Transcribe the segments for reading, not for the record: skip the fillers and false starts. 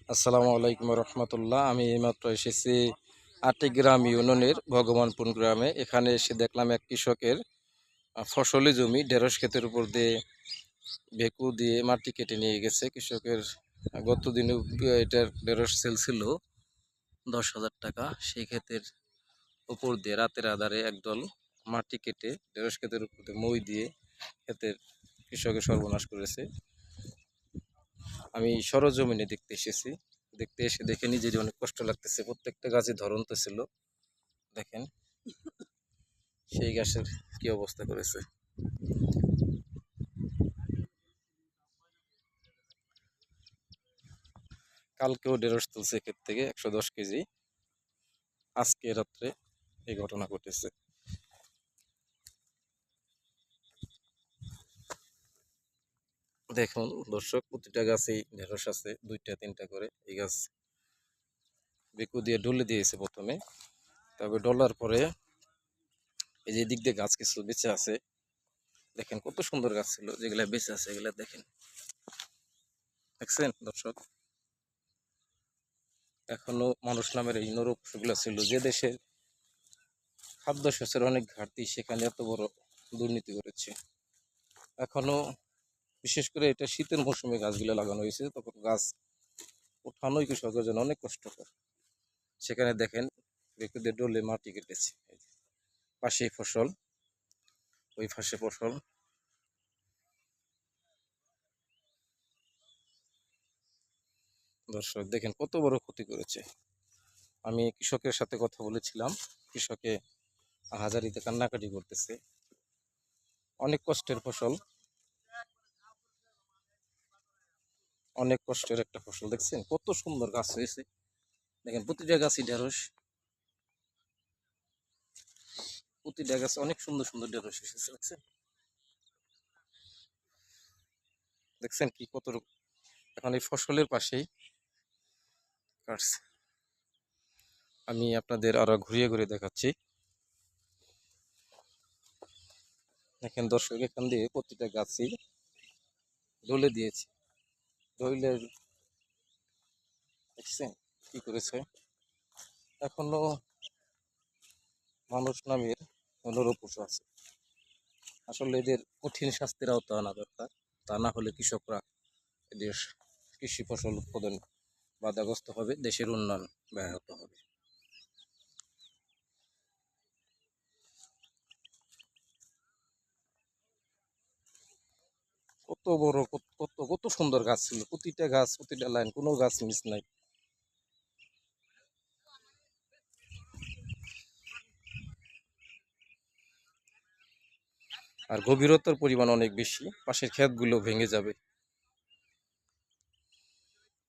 আসসালামু আলাইকুম রহমতুল্লাহ। আমি এইমাত্র এসেছি আটিগ্রাম ইউনিয়নের ভগবানপুর গ্রামে। এখানে এসে দেখলাম এক কৃষকের ফসলি জমি ঢেঁড়স ক্ষেতের উপর দিয়ে বেকু দিয়ে মাটি কেটে নিয়ে গেছে। কৃষকের গত দিনে এটার ঢেঁড়স সেল ছিল 10,000 টাকা। সেই ক্ষেতের উপর দিয়ে রাতের আধারে একদল মাটি কেটে ঢেঁড়স ক্ষেতের উপর দিয়ে মই দিয়ে ক্ষেতের কৃষকের সর্বনাশ করেছে। আমি সরজমিনে দেখতে এসেছি। দেখতে এসে দেখে নিজেরই অনেক কষ্ট লাগতেছে। প্রত্যেকটা গাছে ধরন্ত ছিল। দেখেন সেই গাছের কি অবস্থা করেছে। কালকেও ঢেঁড়স তুলছে ক্ষেত থেকে 110 কেজি। আজকে রাত্রে এই ঘটনা ঘটেছে। দেখুন দর্শক, প্রতিটা গাছেই ঢেঁড়স আছে, 2টা 3টা করে। এই গাছ বেকু দিয়ে ডলে দিয়েছে প্রথমে, তবে ডলার পরে এই যে দিক দিয়ে গাছ কিছু বেঁচে আছে। দেখেন কত সুন্দর গাছ ছিল, যেগুলা বেঁচে আছে এগুলা দেখেন, দেখছেন দর্শক। এখনো মানুষ নামের এই নরপশুগুলো ছিল। যে দেশের খাদ্য শস্যের অনেক ঘাটতি, সেখানে এত বড় দুর্নীতি করেছে। এখনো বিশেষ করে এটা শীতের মৌসুমে গাছগুলো লাগানো হয়েছে, তখন গাছ ওঠানোই কৃষকের জন্য অনেক কষ্টকর। সেখানে দেখেন ব্যক্তিদের ডলে মাটি কেটেছে। পাশেই ফসল, ওই পাশে ফসল। দর্শক দেখেন কত বড় ক্ষতি করেছে। আমি কৃষকের সাথে কথা বলেছিলাম। কৃষকে হাজারিতে কান্নাকাটি করতেছে। অনেক কষ্টের ফসল, অনেক কষ্টের একটা ফসল। দেখছেন কত সুন্দর গাছ হয়েছে। দেখেন প্রতিটা গাছই ঢেঁড়স, প্রতিটা গাছে অনেক সুন্দর সুন্দর ঢেঁড়স এসেছে। দেখছেন, দেখছেন কি কত। এখন এই ফসলের পাশেই কাটছে। আমি আপনাদের আরো ঘুরিয়ে ঘুরিয়ে দেখাচ্ছি। দেখেন দর্শক, এখান দিয়ে প্রতিটা গাছই ঢলে দিয়েছে। ঢইলের দেখছেন কি করেছে। এখনো মানুষ নামের নরপশু আছে। আসলে এদের কঠিন শাস্তির আওতা আনা দরকার। তা না হলে কৃষকরা এদের কৃষি ফসল উৎপাদন বাধাগ্রস্ত হবে, দেশের উন্নয়ন ব্যাহত হবে। কত বড়, কত কত কত সুন্দর গাছ ছিল। প্রতিটা গাছ, প্রতিটা লাইন, কোনো গাছ মিস নাই। আর গভীরতার পরিমাণ অনেক বেশি, পাশের ক্ষেতগুলো ভেঙে যাবে।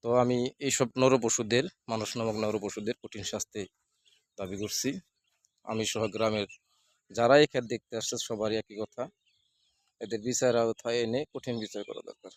তো আমি এইসব নরপশুদের, মানুষ নামক নরপশুদের কঠিন শাস্তি দাবি করছি। আমি সহ গ্রামের যারা এই ক্ষেত দেখতে আসছে সবারই একই কথা, এদের বিচার আওতায় এনে কঠিন বিচার করা দরকার।